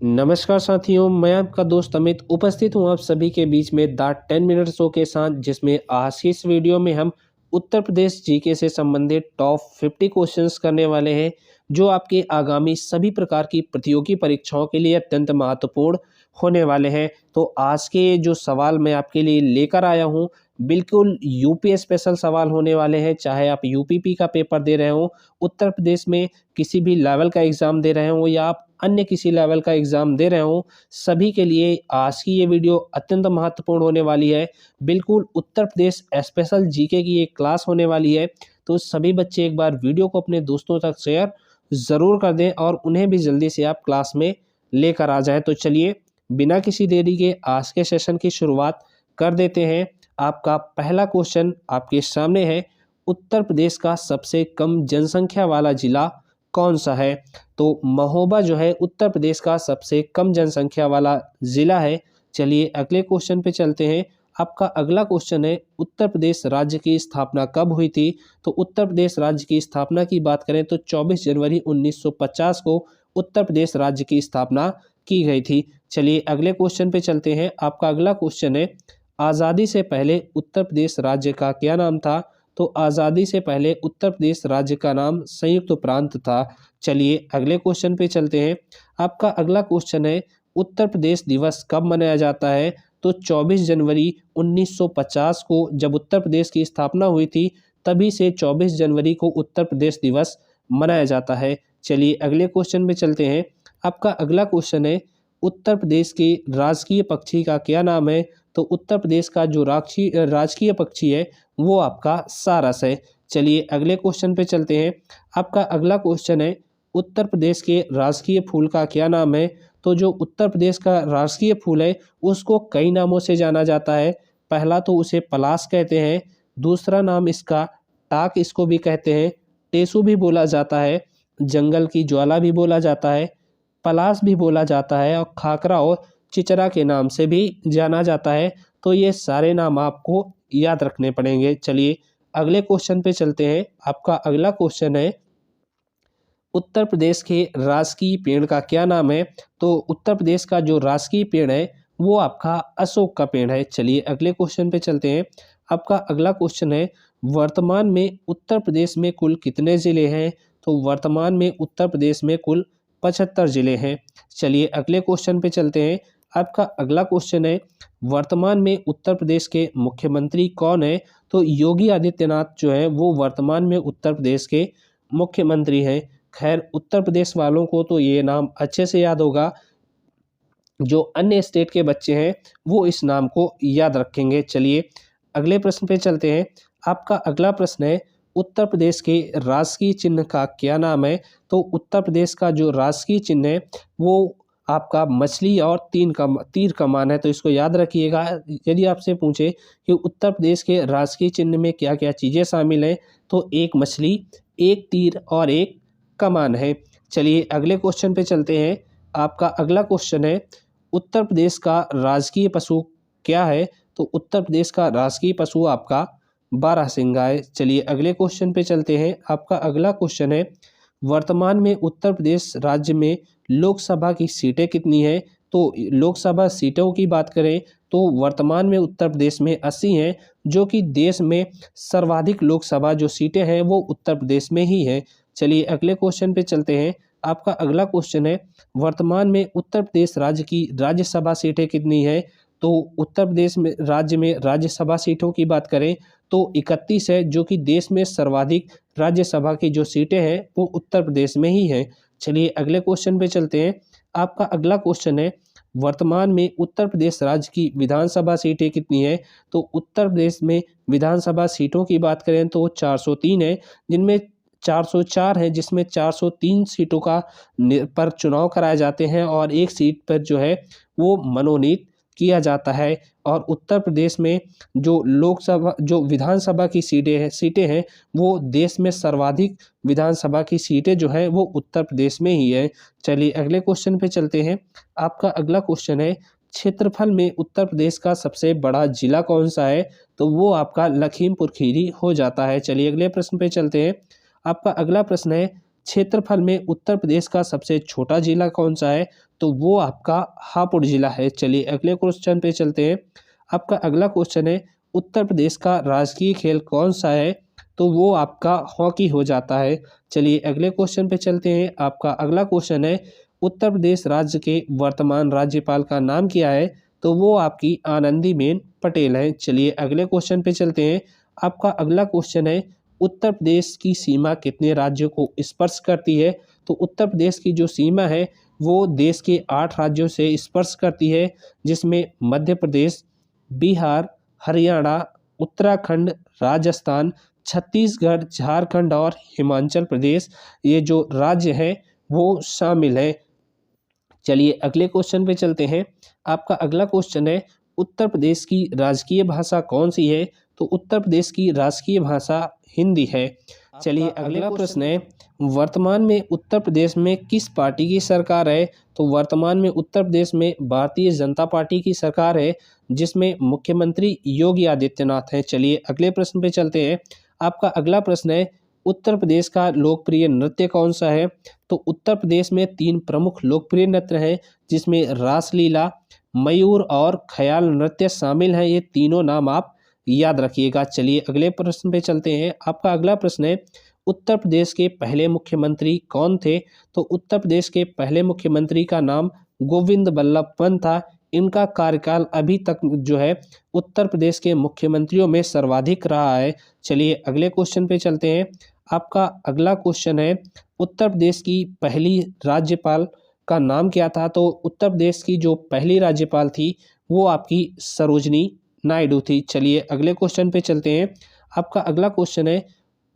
नमस्कार साथियों, मैं आपका दोस्त अमित उपस्थित हूँ आप सभी के बीच में द 10 मिनट शो के साथ, जिसमें आज की इस वीडियो में हम उत्तर प्रदेश जीके से संबंधित टॉप 50 क्वेश्चंस करने वाले हैं, जो आपके आगामी सभी प्रकार की प्रतियोगी परीक्षाओं के लिए अत्यंत महत्वपूर्ण होने वाले हैं। तो आज के जो सवाल मैं आपके लिए लेकर आया हूँ, बिल्कुल यूपी स्पेशल सवाल होने वाले हैं। चाहे आप यूपीपी का पेपर दे रहे हो, उत्तर प्रदेश में किसी भी लेवल का एग्ज़ाम दे रहे हो, या आप अन्य किसी लेवल का एग्ज़ाम दे रहे हो, सभी के लिए आज की ये वीडियो अत्यंत महत्वपूर्ण होने वाली है। बिल्कुल उत्तर प्रदेश स्पेशल जीके की एक क्लास होने वाली है। तो सभी बच्चे एक बार वीडियो को अपने दोस्तों तक शेयर ज़रूर कर दें और उन्हें भी जल्दी से आप क्लास में लेकर आ जाएँ। तो चलिए बिना किसी देरी के आज के सेशन की शुरुआत कर देते हैं। आपका पहला क्वेश्चन आपके सामने है, उत्तर प्रदेश का सबसे कम जनसंख्या वाला ज़िला कौन सा है? तो महोबा जो है उत्तर प्रदेश का सबसे कम जनसंख्या वाला ज़िला है। चलिए अगले क्वेश्चन पे चलते हैं। आपका अगला क्वेश्चन है, उत्तर प्रदेश राज्य की स्थापना कब हुई थी? तो उत्तर प्रदेश राज्य की स्थापना की बात करें तो 24 जनवरी 1950 को उत्तर प्रदेश राज्य की स्थापना की गई थी। चलिए अगले क्वेश्चन पे चलते हैं। आपका अगला क्वेश्चन है, आज़ादी से पहले उत्तर प्रदेश राज्य का क्या नाम था? तो आज़ादी से पहले उत्तर प्रदेश राज्य का नाम संयुक्त प्रांत था। चलिए अगले क्वेश्चन पे चलते हैं। आपका अगला क्वेश्चन है, उत्तर प्रदेश दिवस कब मनाया जाता है? तो 24 जनवरी 1950 को जब उत्तर प्रदेश की स्थापना हुई थी, तभी से 24 जनवरी को उत्तर प्रदेश दिवस मनाया जाता है। चलिए अगले क्वेश्चन पे चलते हैं। आपका अगला क्वेश्चन है, उत्तर प्रदेश के राजकीय पक्षी का क्या नाम है? तो उत्तर प्रदेश का जो राजकीय पक्षी है वो आपका सारस है। चलिए अगले क्वेश्चन पे चलते हैं। आपका अगला क्वेश्चन है, उत्तर प्रदेश के राजकीय फूल का क्या नाम है? तो जो उत्तर प्रदेश का राजकीय फूल है उसको कई नामों से जाना जाता है। पहला तो उसे पलाश कहते हैं, दूसरा नाम इसका टाक इसको भी कहते हैं, टेसू भी बोला जाता है, जंगल की ज्वाला भी बोला जाता है, पलाश भी बोला जाता है, और खाकरा और चिचरा के नाम से भी जाना जाता है। तो ये सारे नाम आपको याद रखने पड़ेंगे। चलिए अगले क्वेश्चन पे चलते हैं। आपका अगला क्वेश्चन है, उत्तर प्रदेश के राजकीय पेड़ का क्या नाम है? तो उत्तर प्रदेश का जो राजकीय पेड़ है वो आपका अशोक का पेड़ है। चलिए अगले क्वेश्चन पे चलते हैं। आपका अगला क्वेश्चन है, वर्तमान में उत्तर प्रदेश में कुल कितने ज़िले हैं? तो वर्तमान में उत्तर प्रदेश में कुल 75 ज़िले हैं। चलिए अगले क्वेश्चन पे चलते हैं। आपका अगला क्वेश्चन है, वर्तमान में उत्तर प्रदेश के मुख्यमंत्री कौन है? तो योगी आदित्यनाथ जो है वो वर्तमान में उत्तर प्रदेश के मुख्यमंत्री हैं। खैर उत्तर प्रदेश वालों को तो ये नाम अच्छे से याद होगा, जो अन्य स्टेट के बच्चे हैं वो इस नाम को याद रखेंगे। चलिए अगले प्रश्न पे चलते हैं। आपका अगला प्रश्न है, उत्तर प्रदेश के राजकीय चिन्ह का क्या नाम है? तो उत्तर प्रदेश का जो राजकीय चिन्ह है वो आपका मछली और तीर कमान है। तो इसको याद रखिएगा। यदि आपसे पूछे कि उत्तर प्रदेश के राजकीय चिन्ह में क्या क्या चीज़ें शामिल हैं, तो एक मछली, एक तीर और एक कमान है। चलिए अगले क्वेश्चन पे चलते हैं। आपका अगला क्वेश्चन है, उत्तर प्रदेश का राजकीय पशु क्या है? तो उत्तर प्रदेश का राजकीय पशु आपका बारहसिंगा है। चलिए अगले क्वेश्चन पे चलते हैं। आपका अगला क्वेश्चन है, वर्तमान में उत्तर प्रदेश राज्य में लोकसभा की सीटें कितनी हैं? तो लोकसभा सीटों की बात करें तो वर्तमान में उत्तर प्रदेश में 80 हैं, जो कि देश में सर्वाधिक लोकसभा जो सीटें हैं वो उत्तर प्रदेश में ही हैं। चलिए अगले क्वेश्चन पे चलते हैं। आपका अगला क्वेश्चन है, वर्तमान में उत्तर प्रदेश राज्य की राज्यसभा सीटें कितनी हैं? तो उत्तर प्रदेश में राज्य में राज्यसभा सीटों की बात करें तो 31 है, जो कि देश में सर्वाधिक राज्यसभा की जो सीटें हैं वो उत्तर प्रदेश में ही हैं। चलिए अगले क्वेश्चन पे चलते हैं। आपका अगला क्वेश्चन है, वर्तमान में उत्तर प्रदेश राज्य की विधानसभा सीटें कितनी हैं? तो उत्तर प्रदेश में विधानसभा सीटों की बात करें तो 403 है, जिनमें 404 है, जिसमें 403 सीटों का पर चुनाव कराए जाते हैं और एक सीट पर जो है वो मनोनीत किया जाता है। और उत्तर प्रदेश में जो विधानसभा की सीटें हैं वो देश में सर्वाधिक विधानसभा की सीटें जो है वो उत्तर प्रदेश में ही है। चलिए अगले क्वेश्चन पे चलते हैं। आपका अगला क्वेश्चन है, क्षेत्रफल में उत्तर प्रदेश का सबसे बड़ा जिला कौन सा है? तो वो आपका लखीमपुर खीरी हो जाता है। चलिए अगले प्रश्न पे चलते हैं। आपका अगला प्रश्न है, क्षेत्रफल में उत्तर प्रदेश का सबसे छोटा जिला कौन सा है? तो वो आपका हापुड़ जिला है। चलिए अगले क्वेश्चन पे चलते हैं। आपका अगला क्वेश्चन है, उत्तर प्रदेश का राजकीय खेल कौन सा है? तो वो आपका हॉकी हो जाता है। चलिए अगले क्वेश्चन पे चलते हैं। आपका अगला क्वेश्चन है, उत्तर प्रदेश राज्य के वर्तमान राज्यपाल का नाम क्या है? तो वो आपकी आनंदीबेन पटेल है। चलिए अगले क्वेश्चन पे चलते हैं। आपका अगला क्वेश्चन है, उत्तर प्रदेश की सीमा कितने राज्यों को स्पर्श करती है? तो उत्तर प्रदेश की जो सीमा है वो देश के 8 राज्यों से स्पर्श करती है, जिसमें मध्य प्रदेश, बिहार, हरियाणा, उत्तराखंड, राजस्थान, छत्तीसगढ़, झारखंड और हिमाचल प्रदेश, ये जो राज्य हैं वो शामिल हैं। चलिए अगले क्वेश्चन पे चलते हैं। आपका अगला क्वेश्चन है, उत्तर प्रदेश की राजकीय भाषा कौन सी है? तो उत्तर प्रदेश की राजकीय भाषा हिंदी है। चलिए अगला प्रश्न है, वर्तमान में उत्तर प्रदेश में किस पार्टी की सरकार है? तो वर्तमान में उत्तर प्रदेश में भारतीय जनता पार्टी की सरकार है, जिसमें मुख्यमंत्री योगी आदित्यनाथ हैं। चलिए अगले प्रश्न पे चलते हैं। आपका अगला प्रश्न है, उत्तर प्रदेश का लोकप्रिय नृत्य कौन सा है? तो उत्तर प्रदेश में 3 प्रमुख लोकप्रिय नृत्य हैं, जिसमें रासलीला, मयूर और ख्याल नृत्य शामिल हैं। ये तीनों नाम आप याद रखिएगा। चलिए अगले प्रश्न पे चलते हैं। आपका अगला प्रश्न है, उत्तर प्रदेश के पहले मुख्यमंत्री कौन थे? तो उत्तर प्रदेश के पहले मुख्यमंत्री का नाम गोविंद बल्लभ पंत था। इनका कार्यकाल अभी तक जो है उत्तर प्रदेश के मुख्यमंत्रियों में सर्वाधिक रहा है। चलिए अगले क्वेश्चन पे चलते हैं। आपका अगला क्वेश्चन है, उत्तर प्रदेश की पहली राज्यपाल का नाम क्या था? तो उत्तर प्रदेश की जो पहली राज्यपाल थी वो आपकी सरोजनी नायडू थी। चलिए अगले क्वेश्चन पे चलते हैं। आपका अगला क्वेश्चन है,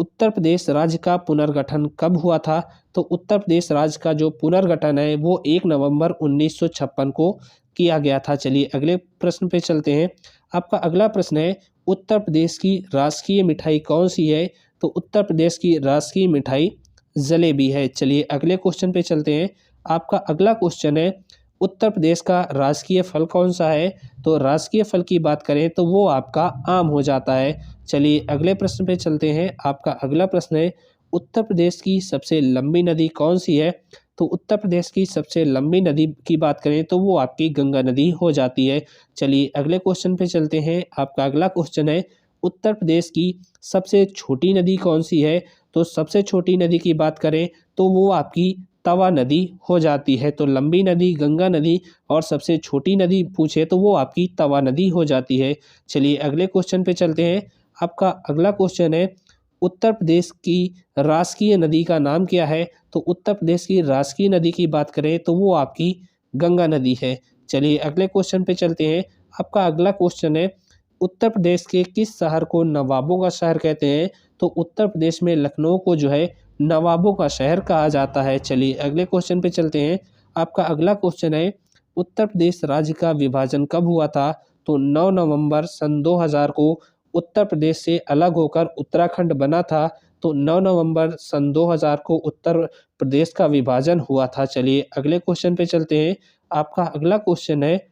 उत्तर प्रदेश राज्य का पुनर्गठन कब हुआ था? तो उत्तर प्रदेश राज्य का जो पुनर्गठन है वो 1 नवंबर 1956 को किया गया था। चलिए अगले प्रश्न पे चलते हैं। आपका अगला प्रश्न है, उत्तर प्रदेश की राष्ट्रीय मिठाई कौन सी है? तो उत्तर प्रदेश की राष्ट्रीय मिठाई जलेबी है। चलिए अगले क्वेश्चन पे चलते हैं। आपका अगला क्वेश्चन है, उत्तर प्रदेश का राजकीय फल कौन सा है? तो राजकीय फल की बात करें तो वो आपका आम हो जाता है। चलिए अगले प्रश्न पे चलते हैं। आपका अगला प्रश्न है, उत्तर प्रदेश की सबसे लंबी नदी कौन सी है? तो उत्तर प्रदेश की सबसे लंबी नदी की बात करें तो वो आपकी गंगा नदी हो जाती है। चलिए अगले क्वेश्चन पे चलते हैं। आपका अगला क्वेश्चन है, उत्तर प्रदेश की सबसे छोटी नदी कौन सी है? तो सबसे छोटी नदी की बात करें तो वो आपकी तवा नदी हो जाती है। तो लंबी नदी गंगा नदी और सबसे छोटी नदी पूछे तो वो आपकी तवा नदी हो जाती है। चलिए अगले क्वेश्चन पे चलते हैं। आपका अगला क्वेश्चन है, उत्तर प्रदेश की राजकीय नदी का नाम क्या है? तो उत्तर प्रदेश की राजकीय नदी की बात करें तो वो आपकी गंगा नदी है। चलिए अगले क्वेश्चन पे चलते हैं। आपका अगला क्वेश्चन है, उत्तर प्रदेश के किस शहर को नवाबों का शहर कहते हैं? तो उत्तर प्रदेश में लखनऊ को जो है नवाबों का शहर कहा जाता है। चलिए अगले क्वेश्चन पे चलते हैं। आपका अगला क्वेश्चन है, उत्तर प्रदेश राज्य का विभाजन कब हुआ था? तो 9 नवंबर सन 2000 को उत्तर प्रदेश से अलग होकर उत्तराखंड बना था। तो 9 नवंबर सन 2000 को उत्तर प्रदेश का विभाजन हुआ था। चलिए अगले क्वेश्चन पे चलते हैं। आपका अगला क्वेश्चन है,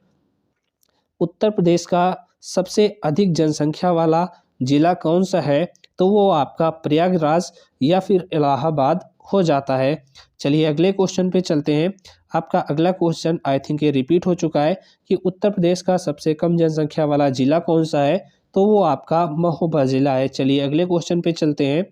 उत्तर प्रदेश का सबसे अधिक जनसंख्या वाला जिला कौन सा है? तो वो आपका प्रयागराज या फिर इलाहाबाद हो जाता है। चलिए अगले क्वेश्चन पे चलते हैं। आपका अगला क्वेश्चन आई थिंक ये रिपीट हो चुका है कि उत्तर प्रदेश का सबसे कम जनसंख्या वाला जिला कौन सा है? तो वो आपका महोबा जिला है। चलिए अगले क्वेश्चन पे चलते हैं।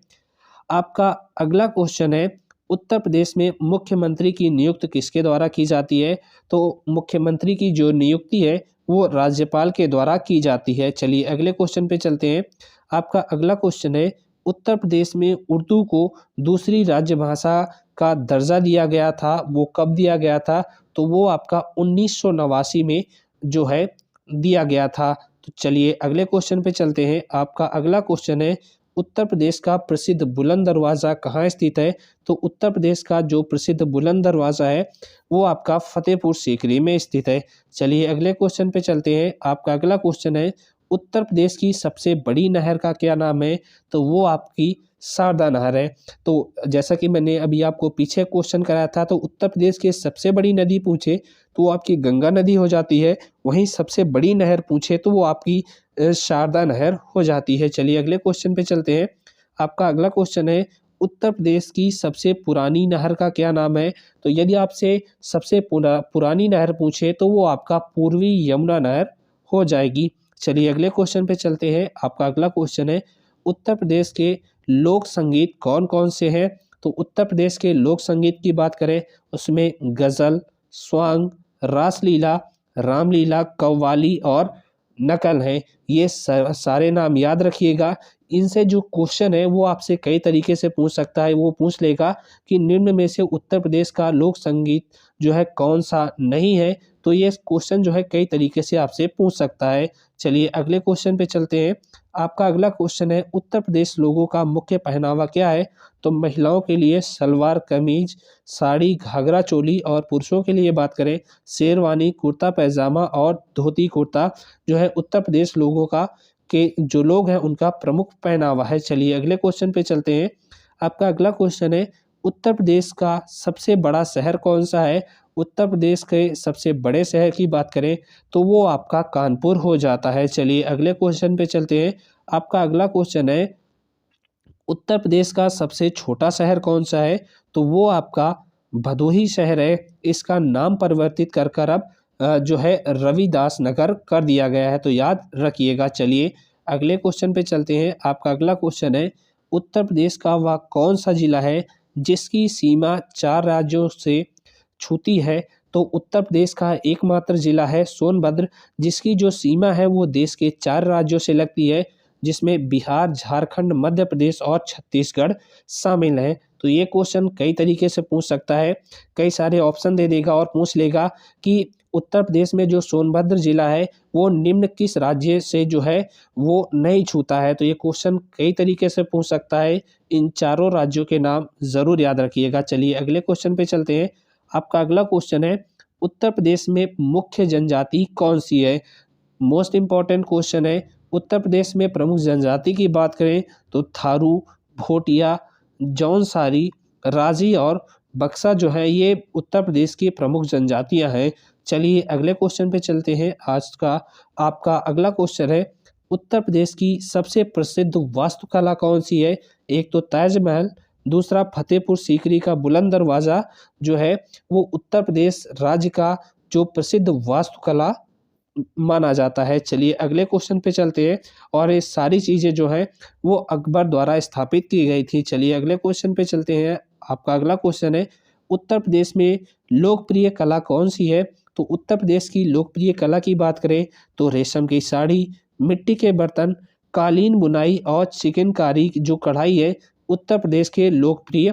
आपका अगला क्वेश्चन है, उत्तर प्रदेश में मुख्यमंत्री की नियुक्ति किसके द्वारा की जाती है? तो मुख्यमंत्री की जो नियुक्ति है वो राज्यपाल के द्वारा की जाती है। चलिए अगले क्वेश्चन पे चलते हैं। आपका अगला क्वेश्चन है, उत्तर प्रदेश में उर्दू को दूसरी राज्य भाषा का दर्जा दिया गया था, वो कब दिया गया था? तो वो आपका 1989 में जो है दिया गया था। तो चलिए अगले क्वेश्चन पे चलते हैं। आपका अगला क्वेश्चन है, उत्तर प्रदेश का प्रसिद्ध बुलंद दरवाज़ा कहाँ स्थित है? तो उत्तर प्रदेश का जो प्रसिद्ध बुलंद दरवाज़ा है वो आपका फतेहपुर सीकरी में स्थित है। चलिए अगले क्वेश्चन पे चलते हैं। आपका अगला क्वेश्चन है, उत्तर प्रदेश की सबसे बड़ी नहर का क्या नाम है? तो वो आपकी शारदा नहर है। तो जैसा कि मैंने अभी आपको पीछे क्वेश्चन कराया था, तो उत्तर प्रदेश की सबसे बड़ी नदी पूछे तो वो आपकी गंगा नदी हो जाती है, वहीं सबसे बड़ी नहर पूछे तो वो आपकी शारदा नहर हो जाती है। चलिए अगले क्वेश्चन पे चलते हैं। आपका अगला क्वेश्चन है, उत्तर प्रदेश की सबसे पुरानी नहर का क्या नाम है? तो यदि आपसे सबसे पुरानी नहर पूछे तो वो आपका पूर्वी यमुना नहर हो जाएगी। चलिए अगले क्वेश्चन पे चलते हैं। आपका अगला क्वेश्चन है, उत्तर प्रदेश के लोक संगीत कौन-कौन से हैं? तो उत्तर प्रदेश के लोक संगीत की बात करें, उसमें गज़ल, स्वांग, रासलीला, रामलीला, कव्वाली और नकल हैं। ये सारे नाम याद रखिएगा। इनसे जो क्वेश्चन है वो आपसे कई तरीके से पूछ सकता है। वो पूछ लेगा कि निम्न में से उत्तर प्रदेश का लोक संगीत जो है कौन-सा नहीं है? तो ये क्वेश्चन जो है कई तरीके से आपसे पूछ सकता है। चलिए अगले क्वेश्चन पे चलते हैं। आपका अगला क्वेश्चन है, उत्तर प्रदेश लोगों का मुख्य पहनावा क्या है? तो महिलाओं के लिए सलवार कमीज, साड़ी, घाघरा चोली और पुरुषों के लिए बात करें, शेरवानी, कुर्ता पैजामा और धोती कुर्ता जो है उत्तर प्रदेश लोगों का के जो लोग हैं उनका प्रमुख पहनावा है। चलिए अगले क्वेश्चन पे चलते हैं। आपका अगला क्वेश्चन है, उत्तर प्रदेश का सबसे बड़ा शहर कौन-सा है? उत्तर प्रदेश के सबसे बड़े शहर की बात करें तो वो आपका कानपुर हो जाता है। चलिए अगले क्वेश्चन पे चलते हैं। आपका अगला क्वेश्चन है, उत्तर प्रदेश का सबसे छोटा शहर कौन-सा है? तो वो आपका भदोही शहर है। इसका नाम परिवर्तित कर अब जो है रविदास नगर कर दिया गया है, तो याद रखिएगा। चलिए अगले क्वेश्चन पे चलते हैं। आपका अगला क्वेश्चन है, उत्तर प्रदेश का वह कौन-सा जिला है जिसकी सीमा 4 राज्यों से छूती है? तो उत्तर प्रदेश का एकमात्र जिला है सोनभद्र, जिसकी जो सीमा है वो देश के 4 राज्यों से लगती है, जिसमें बिहार, झारखंड, मध्य प्रदेश और छत्तीसगढ़ शामिल हैं। तो ये क्वेश्चन कई तरीके से पूछ सकता है, कई सारे ऑप्शन दे देगा और पूछ लेगा कि उत्तर प्रदेश में जो सोनभद्र ज़िला है, वो निम्न किस राज्य से जो है वो नहीं छूता है। तो ये क्वेश्चन कई तरीके से पूछ सकता है। इन चारों राज्यों के नाम ज़रूर याद रखिएगा। चलिए अगले क्वेश्चन पे चलते हैं। आपका अगला क्वेश्चन है, उत्तर प्रदेश में मुख्य जनजाति कौन-सी है? मोस्ट इम्पोर्टेंट क्वेश्चन है। उत्तर प्रदेश में प्रमुख जनजाति की बात करें तो थारू, भोटिया, जौनसारी, राजी और बक्सा जो है ये उत्तर प्रदेश की प्रमुख जनजातियां हैं। चलिए अगले क्वेश्चन पे चलते हैं। आज का आपका अगला क्वेश्चन है, उत्तर प्रदेश की सबसे प्रसिद्ध वास्तुकला कौन सी है? एक तो ताजमहल, दूसरा फतेहपुर सीकरी का बुलंद दरवाज़ा जो है वो उत्तर प्रदेश राज्य का जो प्रसिद्ध वास्तुकला माना जाता है। चलिए अगले क्वेश्चन पे चलते हैं और ये सारी चीज़ें जो हैं वो अकबर द्वारा स्थापित की गई थी। चलिए अगले क्वेश्चन पे चलते हैं। आपका अगला क्वेश्चन है, उत्तर प्रदेश में लोकप्रिय कला कौन-सी है? तो उत्तर प्रदेश की लोकप्रिय कला की बात करें तो रेशम की साड़ी, मिट्टी के बर्तन, कालीन बुनाई और चिकनकारी जो कढ़ाई है उत्तर प्रदेश के लोकप्रिय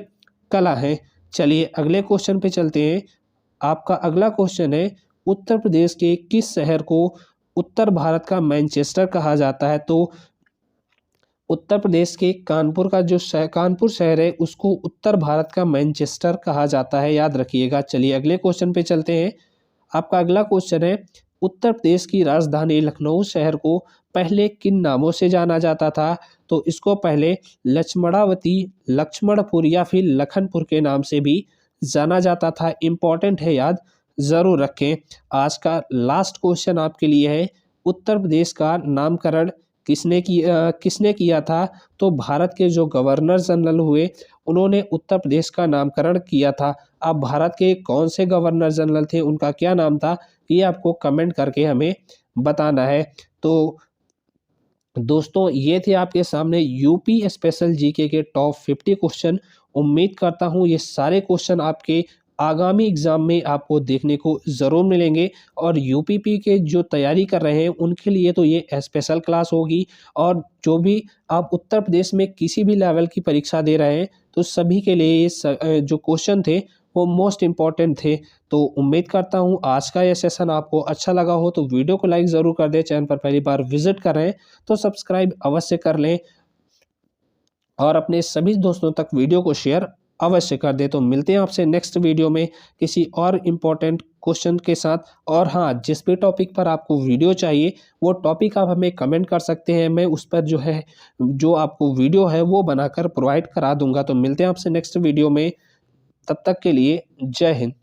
कला हैं। चलिए अगले क्वेश्चन पे चलते हैं। आपका अगला क्वेश्चन है, उत्तर प्रदेश के किस शहर को उत्तर भारत का मैनचेस्टर कहा जाता है? तो उत्तर प्रदेश के कानपुर का जो कानपुर शहर है उसको उत्तर भारत का मैनचेस्टर कहा जाता है, याद रखिएगा। चलिए अगले क्वेश्चन पे चलते हैं। आपका अगला क्वेश्चन है, उत्तर प्रदेश की राजधानी लखनऊ शहर को पहले किन नामों से जाना जाता था? तो इसको पहले लक्ष्मणावती, लक्ष्मणपुर या फिर लखनपुर के नाम से भी जाना जाता था। इम्पॉर्टेंट है, याद ज़रूर रखें। आज का लास्ट क्वेश्चन आपके लिए है, उत्तर प्रदेश का नामकरण किसने किया था? तो भारत के जो गवर्नर जनरल हुए उन्होंने उत्तर प्रदेश का नामकरण किया था। अब भारत के कौन से गवर्नर जनरल थे, उनका क्या नाम था, ये आपको कमेंट करके हमें बताना है। तो दोस्तों ये थे आपके सामने यूपी स्पेशल जीके के टॉप 50 क्वेश्चन। उम्मीद करता हूँ ये सारे क्वेश्चन आपके आगामी एग्ज़ाम में आपको देखने को ज़रूर मिलेंगे और यूपीपी के जो तैयारी कर रहे हैं उनके लिए तो ये स्पेशल क्लास होगी। और जो भी आप उत्तर प्रदेश में किसी भी लेवल की परीक्षा दे रहे हैं तो सभी के लिए ये जो क्वेश्चन थे वो मोस्ट इम्पॉर्टेंट थे। तो उम्मीद करता हूँ आज का ये सेशन आपको अच्छा लगा हो, तो वीडियो को लाइक ज़रूर कर दें। चैनल पर पहली बार विजिट कर रहे हैं तो सब्सक्राइब अवश्य कर लें और अपने सभी दोस्तों तक वीडियो को शेयर अवश्य कर दें। तो मिलते हैं आपसे नेक्स्ट वीडियो में किसी और इम्पोर्टेंट क्वेश्चन के साथ। और हाँ, जिस भी टॉपिक पर आपको वीडियो चाहिए वो टॉपिक आप हमें कमेंट कर सकते हैं, मैं उस पर जो है जो आपको वीडियो है वो बनाकर प्रोवाइड करा दूंगा। तो मिलते हैं आपसे नेक्स्ट वीडियो में, तब तक के लिए जय हिंद।